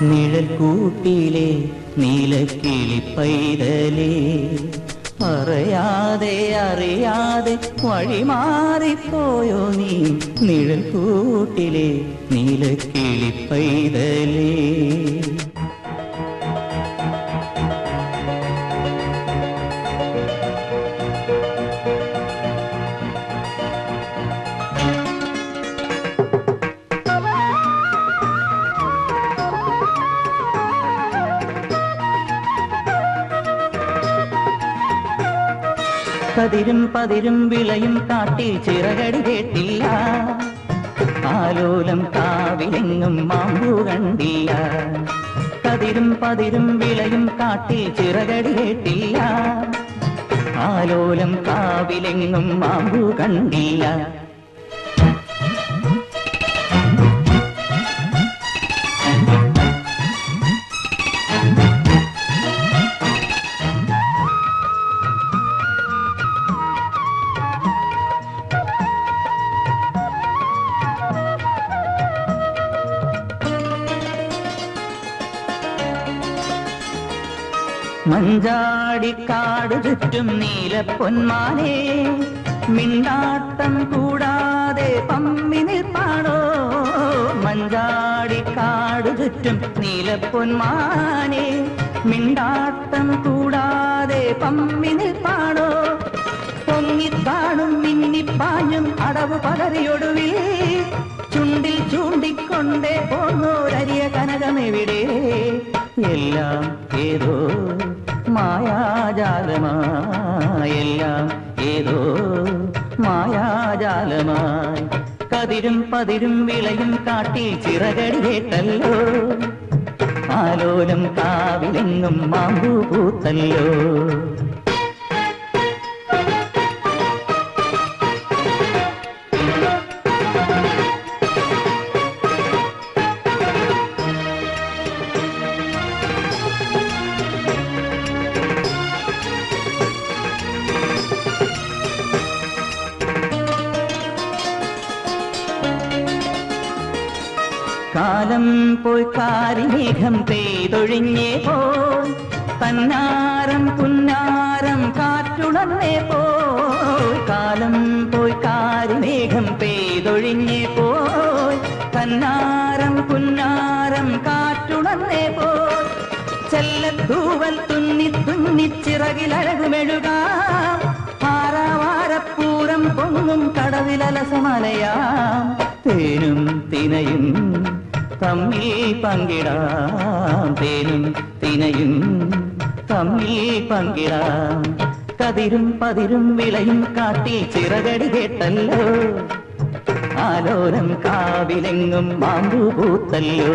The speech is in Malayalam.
നിഴൽക്കൂട്ടിലെ നീലക്കിളി പൈതലേ, അറിയാതെ അറിയാതെ വഴിമാറിപ്പോയോ നീ, നിഴൽക്കൂട്ടിലെ നീലക്കിളി പൈതലേ. കതിരും പതിരും വിളയും കാട്ടിൽ ചിറകടി കേട്ടില്ല, ആലോലം കാവിലെങ്ങും മാമ്പു കണ്ടില്ല. കതിരും പതിരും വിളയും കാട്ടിൽ ചിറകടി കേട്ടില്ല, ആലോലം കാവിലെങ്ങും മാമ്പു കണ്ടില്ല. മഞ്ചാടിക്കാട് ചുറ്റും നീലപ്പൊന്മാനേ, മിണ്ടാട്ടം കൂടാതെ പമ്മി നിൽപ്പാണോ. മഞ്ചാടിക്കാട് ചുറ്റും നീലപ്പൊന്മാനേ, മിണ്ടാട്ടം കൂടാതെ പമ്മി നിൽപ്പാണോ. പൊങ്ങിത്താണും മിന്നിപ്പാഞ്ഞും അടവ് പകറിയൊടുവിൽ ചുണ്ടിൽ ചൂണ്ടിക്കൊണ്ടേ പോന്നോരരിയ കനകമെവിടെ. എല്ലാം ഏതോ മായാജാലമായി, എല്ലാം ഏതോ മായാജാലമായി. കതിരും പതിരും വിളയും കാട്ടിൽ ചിറകടി കേട്ടല്ലോ, ആലോലം കാവിലെങ്ങും മാമ്പു പൂത്തല്ലോ. കാലം പോയി കാരിമേഘം പെയ്തൊഴിഞ്ഞേ പോയി, തന്നാരം പുന്നാരം കാറ്റുണർന്നേ പോയി. കാലം പോയി കാരിമേഘം പെയ്തൊഴിഞ്ഞേ പോയി, തന്നാരം പുന്നാരം കാറ്റുണർന്നേ പോയി. ചെല്ലത്തൂവൽ തുന്നി തുന്നിച്ചിറകിലഴകുമെഴുകാം, ആറാവാരപ്പൂരം പൊങ്ങും കടവിലലസമലയാം. തേനും തിനയും തമ്മിൽ പങ്കിടാം, തേനും തിനയും തമ്മിൽ പങ്കിടാം. കതിരും പതിരും വിളയും കാട്ടിൽ ചിറകടി കേട്ടല്ലോ, ആലോലം കാവിലെങ്ങും മാമ്പു പൂത്തല്ലോ.